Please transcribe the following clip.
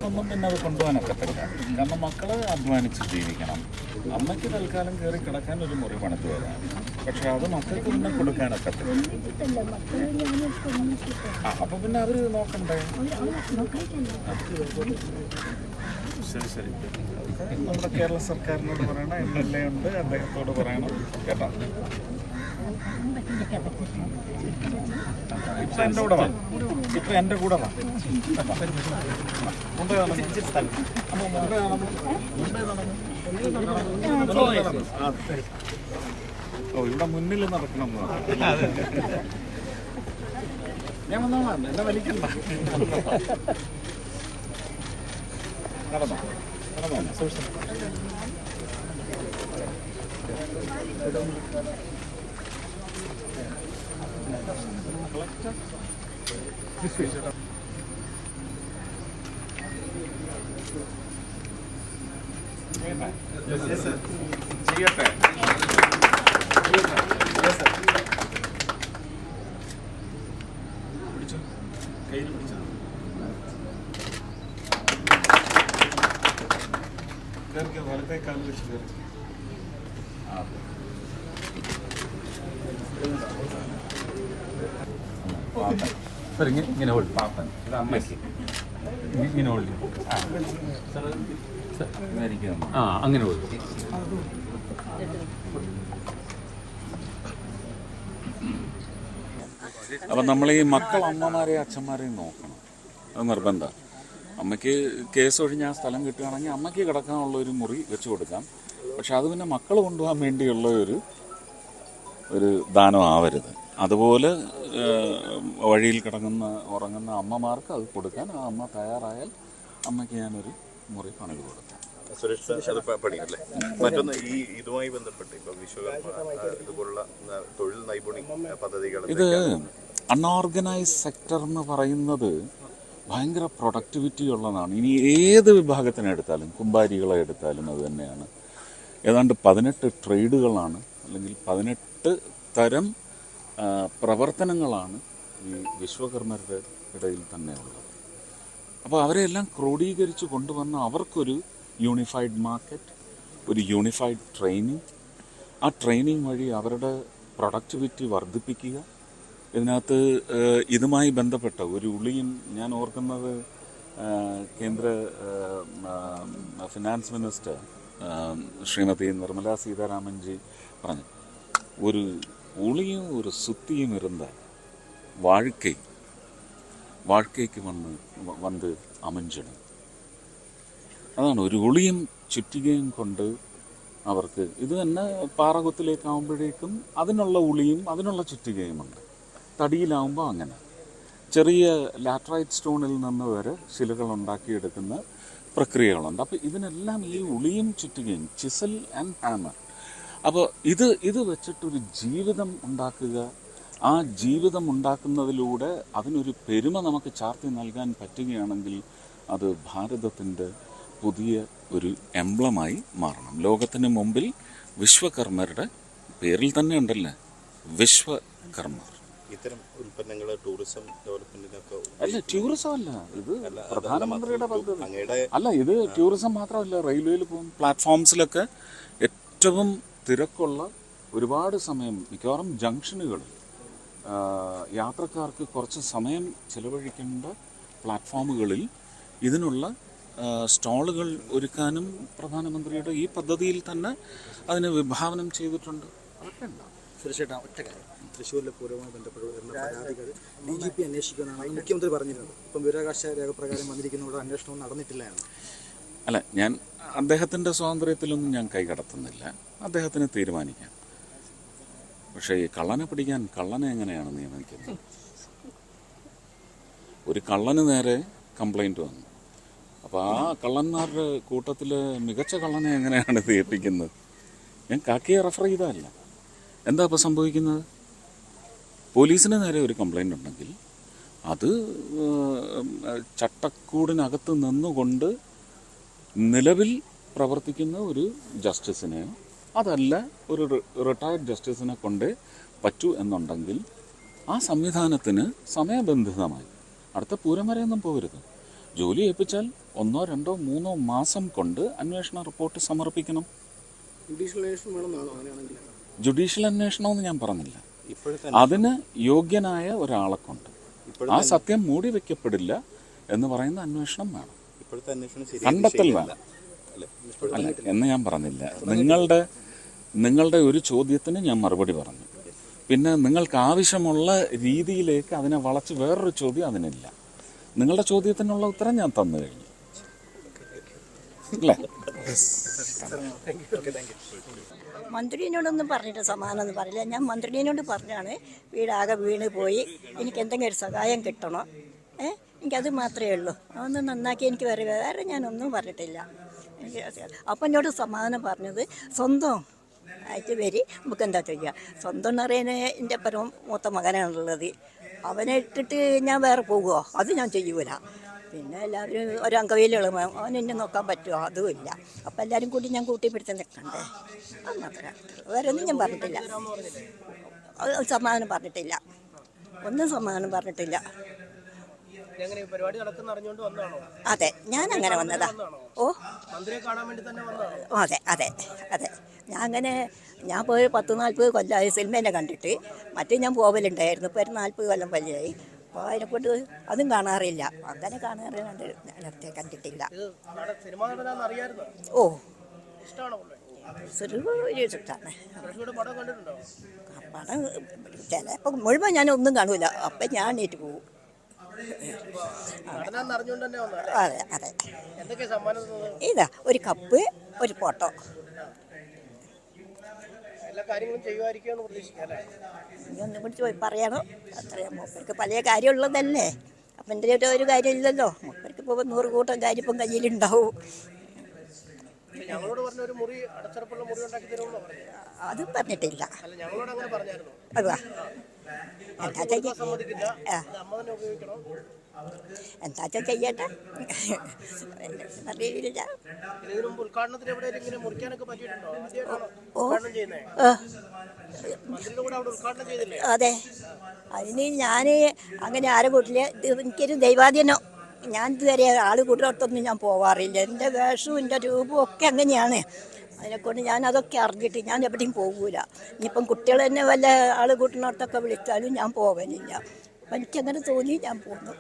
ഒന്നും പിന്നെ അത് കൊണ്ടുപോകാനൊക്കത്തില്ല. കാരണം മക്കള് അധ്വാനിച്ച് ജീവിക്കണം. അമ്മയ്ക്ക് തൽക്കാലം കയറി കിടക്കാൻ ഒരു മുറി പണിത് തരാം. പക്ഷെ അത് മക്കൾക്ക് പിന്നെ കൊടുക്കാനൊക്കത്തില്ല. അപ്പൊ പിന്നെ അവര് നോക്കണ്ടേ? ശരി ശരി, നമ്മുടെ കേരള സർക്കാരിനോട് പറയണം, MLA ഉണ്ട്, അദ്ദേഹത്തോട് പറയണം കേട്ടോ. ഇപ്പൊ എൻ്റെ കൂടെ വാ, ഇപ്പൊ എൻ്റെ കൂടെ വാ. ഓ, ഇവിടെ മുന്നിൽ നടക്കണം. ഞാൻ വന്നോളാം, എന്നെ വലിക്കണ്ട. നടന്നോ നടന്നോ. ചെയ്യട്ടെ. പിടിച്ചോ, കയ്യിൽ പിടിച്ചോ. കയറിക്കോ, വലത്തെ കാല് വെച്ച് കയറി. ഇങ്ങനെ ഹോൾഡ്. പാപ്പൻ ഇത് അമ്മയ്ക്ക് ഇങ്ങനെ ഹോൾഡ്. ആ, അങ്ങനെ ഹോൾഡ്. അപ്പം നമ്മൾ ഈ മക്കൾ അമ്മമാരെയും അച്ഛന്മാരെയും നോക്കണം. അത് നിർബന്ധമാണ്. അമ്മയ്ക്ക് കേസ് ഒഴിഞ്ഞ് ആ സ്ഥലം കിട്ടുകയാണെങ്കിൽ അമ്മയ്ക്ക് കിടക്കാനുള്ള ഒരു മുറി വെച്ച് കൊടുക്കാം. പക്ഷെ അത് പിന്നെ മക്കൾ കൊണ്ടുപോകാൻ വേണ്ടിയുള്ള ഒരു ദാനം ആവരുത്. അതുപോലെ വഴിയിൽ ഉറങ്ങുന്ന അമ്മമാർക്ക് അത് കൊടുക്കാൻ ആ അമ്മ തയ്യാറായാൽ അമ്മയ്ക്ക് ഞാനൊരു മുറി പണിത് കൊടുക്കാം. മറ്റൊന്ന്, ഇതുമായി ബന്ധപ്പെട്ട് ഇപ്പം വിശ്വകർമ്മ ഇതുപോലുള്ള തൊഴിൽ നൈപുണ്യ പദ്ധതികൾ, ഇത് അൺഓർഗനൈസ്ഡ് സെക്ടർ എന്ന് പറയുന്നത് ഭയങ്കര പ്രൊഡക്ടിവിറ്റി ഉള്ളതാണ്. ഇനി ഏത് വിഭാഗത്തിനെ എടുത്താലും, കുമ്പാരികളെ എടുത്താലും അത് തന്നെയാണ്. ഏതാണ്ട് 18 ട്രേഡുകളാണ്, അല്ലെങ്കിൽ 18 തരം പ്രവർത്തനങ്ങളാണ് ഈ വിശ്വകർമ്മരുടെ ഇടയിൽ തന്നെ ഉള്ളത്. അപ്പോൾ അവരെല്ലാം ക്രോഡീകരിച്ച് കൊണ്ടുവന്ന് അവർക്കൊരു യൂണിഫൈഡ് മാർക്കറ്റ്, ഒരു യൂണിഫൈഡ് ട്രെയിനിങ്, ആ ട്രെയിനിങ് വഴി അവരുടെ പ്രൊഡക്ടിവിറ്റി വർദ്ധിപ്പിക്കുക. ഇതിനകത്ത് ഇതുമായി ബന്ധപ്പെട്ട ഒരു ഉളിയും ഞാൻ ഓർക്കുന്നത്, കേന്ദ്ര ഫിനാൻസ് മിനിസ്റ്റർ ശ്രീമതി നിർമ്മല സീതാരാമൻജി പറഞ്ഞു, ഒരു ഉളിയും ഒരു സുത്തിയും ഇരുന്ന வாழ்க்கைக்கு வந்து அமைஞ்சிடும். അതാണ് ഒരു ഉളിയും ചുറ്റികയും കൊണ്ട് അവർക്ക് ഇത് തന്നെ പാറകുത്തിലേക്കാവുമ്പോഴേക്കും അതിനുള്ള ഉളിയും അതിനുള്ള ചുറ്റികയുമുണ്ട്. തടിയിലാവുമ്പോൾ അങ്ങനെ ചെറിയ ലാറ്ററൈറ്റ് സ്റ്റോണിൽ നിന്ന് വരെ ശിലകൾ ഉണ്ടാക്കിയെടുക്കുന്ന പ്രക്രിയകളുണ്ട്. അപ്പോൾ ഇതിനെല്ലാം ഈ ഉളിയും ചുറ്റികയും, ചിസൽ ആൻഡ് ഹാമർ. അപ്പോൾ ഇത് വെച്ചിട്ടൊരു ജീവിതം ഉണ്ടാക്കുക, ആ ജീവിതം ഉണ്ടാക്കുന്നതിലൂടെ അതിനൊരു പെരുമ നമുക്ക് ചാർത്തി നൽകാൻ പറ്റുകയാണെങ്കിൽ അത് ഭാരതത്തിൻ്റെ പുതിയ ഒരു എംബ്ലമായി മാറണം. ലോകത്തിന് മുമ്പിൽ വിശ്വകർമ്മരുടെ പേരിൽ തന്നെ ഉണ്ടല്ലേ, വിശ്വകർമ്മർ. ഇത്തരം ഉൽപ്പന്നങ്ങൾ ടൂറിസം ഡെവലപ്മെന്റിനൊക്കെ അല്ല, ടൂറിസം അല്ല, ഇത് പ്രധാനമന്ത്രിയുടെ പദ്ധതി അല്ല. ഇത് ടൂറിസം മാത്രമല്ല, റെയിൽവേയിൽ പോകും, പ്ലാറ്റ്ഫോംസിലൊക്കെ ഏറ്റവും തിരക്കുള്ള ഒരുപാട് സമയം, മിക്കവാറും ജംഗ്ഷനുകളിൽ യാത്രക്കാർക്ക് കുറച്ച് സമയം ചിലവഴിക്കേണ്ട പ്ലാറ്റ്ഫോമുകളിൽ ഇതിനുള്ള സ്റ്റാളുകൾ ഒരുക്കാനും പ്രധാനമന്ത്രിയുടെ ഈ പദ്ധതിയിൽ തന്നെ അതിന് വിഭാവനം ചെയ്തിട്ടുണ്ട്. അതൊക്കെ ഉണ്ടാവും. തീർച്ചയായിട്ടും. ഒറ്റ കാര്യം, തൃശ്ശൂരിലെ പൂരവുമായി ബന്ധപ്പെട്ട് വരുന്ന പരാതികൾ DGP അന്വേഷിക്കുമെന്നാണ് മുഖ്യമന്ത്രി പറഞ്ഞിരുന്നത്. ഇപ്പം വിവരാവകാശ രേഖപ്രകാരം വന്നിരിക്കുന്നതോടെ അന്വേഷണവും നടന്നിട്ടില്ല എന്ന്. അല്ല, ഞാൻ അദ്ദേഹത്തിൻ്റെ സ്വാതന്ത്ര്യത്തിലൊന്നും ഞാൻ കൈകടത്തുന്നില്ല, അദ്ദേഹത്തിന് തീരുമാനിക്കാം. പക്ഷേ ഈ കള്ളനെ പിടിക്കാൻ കള്ളനെ എങ്ങനെയാണ് നിയമിക്കുന്നത്? ഒരു കള്ളന് നേരെ കംപ്ലൈൻറ്റ് വന്നു, അപ്പോൾ ആ കള്ളന്മാരുടെ കൂട്ടത്തിൽ മികച്ച കള്ളനെ എങ്ങനെയാണ് തീർപ്പിക്കുന്നത്? ഞാൻ കാക്കിയെ റെഫർ ചെയ്തതല്ല. എന്താ ഇപ്പോൾ സംഭവിക്കുന്നത്? പോലീസിന് നേരെ ഒരു കംപ്ലൈൻ്റ് ഉണ്ടെങ്കിൽ അത് ചട്ടക്കൂടിനകത്ത് നിന്നുകൊണ്ട് നിലവിൽ പ്രവർത്തിക്കുന്ന ഒരു ജസ്റ്റിസിനെയോ അതല്ല ഒരു റിട്ടയർഡ് ജസ്റ്റിസിനെ കൊണ്ടേ പറ്റൂ എന്നുണ്ടെങ്കിൽ ആ സംവിധാനത്തിന് സമയബന്ധിതമായി, അടുത്ത പൂരം വരെയൊന്നും പോകരുത്, ജോലി ഏൽപ്പിച്ചാൽ 1, 2, 3 മാസം കൊണ്ട് അന്വേഷണ റിപ്പോർട്ട് സമർപ്പിക്കണം. ജുഡീഷ്യൽ അന്വേഷണം വേണമെന്നാണോ അങ്ങനെയാണെങ്കിൽ? ജുഡീഷ്യൽ അന്വേഷണമെന്ന് ഞാൻ പറഞ്ഞില്ല. അതിന് യോഗ്യനായ ഒരാളെ കൊണ്ട് ആ സത്യം മൂടി വെക്കപ്പെടില്ല എന്ന് പറയുന്ന അന്വേഷണം വേണം, കണ്ടെത്തൽ വേണം. അല്ല എന്ന് ഞാൻ പറഞ്ഞില്ല. നിങ്ങളുടെ ഒരു ചോദ്യത്തിന് ഞാൻ മറുപടി പറഞ്ഞു. പിന്നെ നിങ്ങൾക്ക് ആവശ്യമുള്ള രീതിയിലേക്ക് അതിനെ വളച്ച് വേറൊരു ചോദ്യം അതിനില്ല. നിങ്ങളുടെ ചോദ്യത്തിനുള്ള ഉത്തരം ഞാൻ തന്നു കഴിഞ്ഞു അല്ലേ? മന്ത്രിനോടൊന്നും പറഞ്ഞിട്ട് സമാധാനം പറയില്ല. ഞാൻ മന്ത്രിനോട് പറഞ്ഞാണ് വീടാകെ വീണ് പോയി, എനിക്ക് എന്തെങ്കിലും ഒരു സഹായം കിട്ടണം, എനിക്കത് മാത്രമേ ഉള്ളൂ, അതൊന്ന് നന്നാക്കി എനിക്ക് വേറെ ഞാനൊന്നും പറഞ്ഞിട്ടില്ല. എനിക്ക് അപ്പം എന്നോട് സമാധാനം പറഞ്ഞത് സ്വന്തം ആയിട്ട് വരി നമുക്ക് എന്താ ചെയ്യുക. സ്വന്തം എന്ന് പറയുന്നത് എൻ്റെ പരമ മൂത്ത മകനാണുള്ളത്, അവനെ ഇട്ടിട്ട് ഞാൻ വേറെ പോകുമോ? അത് ഞാൻ ചെയ്യൂല. പിന്നെ എല്ലാവരും ഒരു അംഗവയിലുള്ള അവൻ എന്നെ നോക്കാൻ പറ്റുമോ? അതുമില്ല. അപ്പം എല്ലാവരും കൂടി ഞാൻ കൂട്ടിപ്പിടുത്ത് നിൽക്കണ്ടേ, അത് മാത്രമേ. വേറെ ഒന്നും ഞാൻ പറഞ്ഞിട്ടില്ല, സമാധാനം പറഞ്ഞിട്ടില്ല, ഒന്നും സമാധാനം പറഞ്ഞിട്ടില്ല. അതെ, ഞാൻ അങ്ങനെ വന്നതാ. ഓ അതെ അതെ അതെ, ഞാൻ പോയി 10-40 കൊല്ലമായി സിനിമേനെ കണ്ടിട്ട്. മറ്റേ ഞാൻ പോവലുണ്ടായിരുന്നു, ഇപ്പോൾ ഒരു 40 കൊല്ലം വലിയായി. അപ്പോൾ അതിനെക്കൊണ്ട് അതും കാണാറില്ല, അങ്ങനെ കാണാറുണ്ട്, നേരത്തെ കണ്ടിട്ടില്ല. ഓ ഇഷ്ടമാണ്. പടം ചിലപ്പോൾ മുഴുവൻ ഞാനൊന്നും കാണൂല, അപ്പം ഞാൻ എണീറ്റ് പോകും. അതെ അതെ. ഇതാ ഒരു കപ്പ്, ഒരു ഫോട്ടോ. ഒന്നും കൂടി പറയണോ? അത്രയും മൂപ്പർക്ക് പല കാര്യമുള്ളതല്ലേ, അപ്പം എൻ്റെ ഒരു കാര്യമില്ലല്ലോ. മൂപ്പർക്ക് ഇപ്പോൾ 100 കൂട്ടം കാര്യം ഇപ്പം കയ്യിലുണ്ടാവും. അത് പറഞ്ഞിട്ടില്ല. അതാ എന്താ ചെയ്യട്ടെ, അറിയില്ല. അതെ, അതിന് ഞാൻ അങ്ങനെ ആരെ കൂട്ടില്ല. എനിക്കൊരു ദൈവാധീനം. ഞാൻ ഇതുവരെ ആൾ കൂട്ടിടത്തൊന്നും ഞാൻ പോവാറില്ല. എൻ്റെ വേഷവും എൻ്റെ രൂപവും ഒക്കെ അങ്ങനെയാണ്. അതിനെക്കൊണ്ട് ഞാൻ അതൊക്കെ അറിഞ്ഞിട്ട് ഞാൻ എവിടെയും പോകൂല. ഇനിയിപ്പം കുട്ടികൾ തന്നെ വല്ല ആൾ കൂട്ടിനോടത്തൊക്കെ വിളിച്ചാലും ഞാൻ പോകലില്ല. അപ്പം എനിക്കങ്ങനെ തോന്നി ഞാൻ പോന്നു.